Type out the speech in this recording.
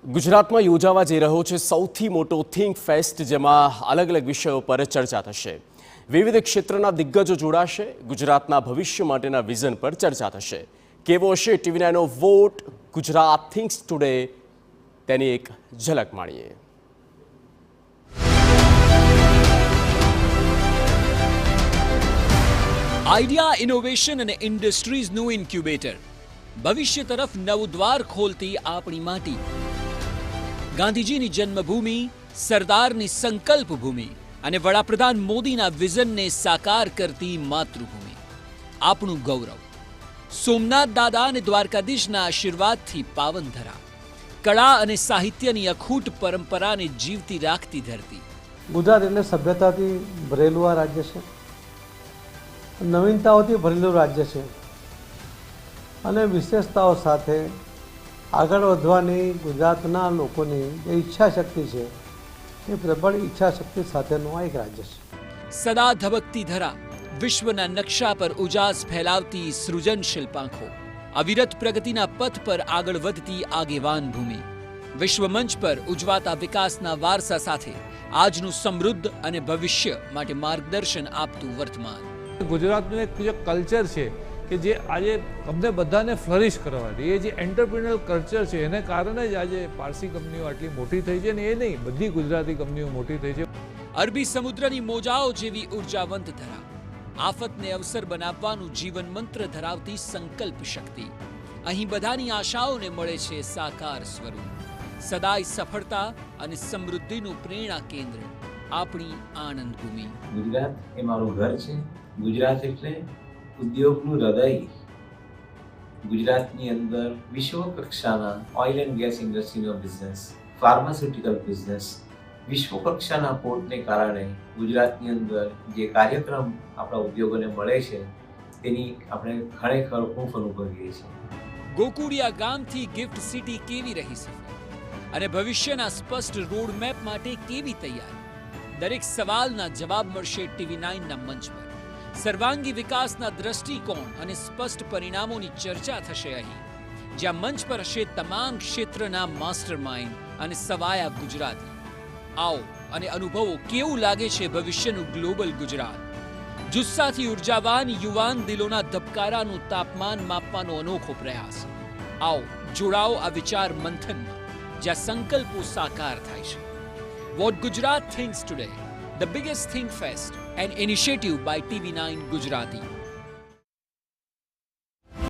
ગુજરાતમાં યોજાવા જઈ રહ્યો છે સૌથી મોટો થિંક ફેસ્ટ, જેમાં અલગ અલગ વિષયો પર ચર્ચા થશે. વિવિધ ક્ષેત્રના દિગ્ગજો જોડાશે. ગુજરાતના ભવિષ્ય માટેના વિઝન પર ચર્ચા થશે. કેવો હશે TV9નો વોટ ગુજરાત થિંક્સ ટુડે, તેની એક ઝલક માણીએ. આઈડિયા, ઇનોવેશન અને ઇન્ડસ્ટ્રીઝનું ઇન્ક્યુબેટર, ભવિષ્ય તરફ નવું દ્વાર ખોલતી આપણી માટી, ગાંધીજીની જન્મભૂમિ, સરદારની સંકલ્પ ભૂમિ અને વડાપ્રધાન મોદીના વિઝનને સાકાર કરતી માતૃભૂમિ, આપણું ગૌરવ. સોમનાથ દાદા અને દ્વારકાધીશના આશીર્વાદથી પાવનધરા, કળા અને સાહિત્યની અખૂટ પરંપરાને જીવતી રાખતી ધરતી. ગુજરાત એટલે સભ્યતાથી ભરેલું આ રાજ્ય છે, નવીનતાઓથી ભરેલું રાજ્ય છે અને વિશેષતાઓ સાથે આગળ વધવાની ગુજરાતના લોકોની જે ઈચ્છા શક્તિ છે એ પ્રબળ ઈચ્છા શક્તિ સાથેનું આ એક રાજ્ય છે. સદા ધબકતી ધરા, વિશ્વના નકશા પર ઉજાસ ફેલાવતી સૃજનશીલ પાંખો, અવિરત પ્રગતિના પથ પર આગળ વધતી આગેવાન ભૂમિ, વિશ્વમંચ પર ઉજવાતા વિકાસના વારસા સાથે આજનું સમૃદ્ધ અને ભવિષ્ય માટે માર્ગદર્શન આપતું વર્તમાન. ગુજરાતનું એક જે કલ્ચર છે કે જે આજે અમને બધાને ફ્લરિશ કરવા દે, એ જે એન્ટરપ્રિન્યોરલ કલ્ચર છે એને કારણે જ આજે પારસી કંપનીઓ આટલી મોટી થઈ છે ને એ નહીં, બધી ગુજરાતી કંપનીઓ મોટી થઈ છે. અરબી સમુદ્રની મોજાઓ જેવી ઉર્જાવંત ધરા, આફતને અવસર બનાવવાનું જીવન મંત્ર ધરાવતી સંકલ્પ શક્તિ, અહીં બધાની આશાઓને મળે છે સાકાર સ્વરૂપ. સદાય સફળતા અને સમૃદ્ધિનું પ્રેરણા કેન્દ્ર, આપણી આનંદ ભૂમિ. ગુજરાત એ મારું ઘર છે. ગુજરાત એટલે ઉદ્યોગનું હૃદય. ગુજરાતની અંદર વિશ્વ કક્ષાના ઓઇલ એન્ડ ગેસ ઇન્ડસ્ટ્રીનો બિઝનેસ, ફાર્માસ્યુટિકલ બિઝનેસ, વિશ્વ કક્ષાના પોર્ટને કારણે ગુજરાતની અંદર જે કાર્યક્રમ આપણા ઉદ્યોગોને મળે છે તેની આપણે ખરેખર હૂંફ અનુભવીએ છીએ. ગોકુળિયા ગામથી ગિફ્ટ સિટી કેવી રહી સફળ અને ભવિષ્યના સ્પષ્ટ રોડમેપ માટે કેવી તૈયાર, દરેક સવાલના જવાબ મળશે TV9ના મંચ પર. સર્વાંગી વિકાસના દ્રષ્ટિકોણ અને સ્પષ્ટ પરિણામોની ચર્ચા થશે અહીં, જ્યાં મંચ પર હશે તમામ ક્ષેત્રના માસ્ટર માઇન્ડ અને સવાયા ગુજરાતી. આવો અને અનુભવો કેવું લાગે છે ભવિષ્યનું ગ્લોબલ ગુજરાત. જુસ્સાથી ઉર્જાવાન યુવાન દિલોના ધબકારાનું તાપમાન માપવાનો અનોખો પ્રયાસ. આવો જોડાઓ આ વિચાર મંથનમાં, જ્યાં સંકલ્પો સાકાર થાય છે. What Gujarat thinks today, the biggest think fest, an initiative by TV9 Gujarati.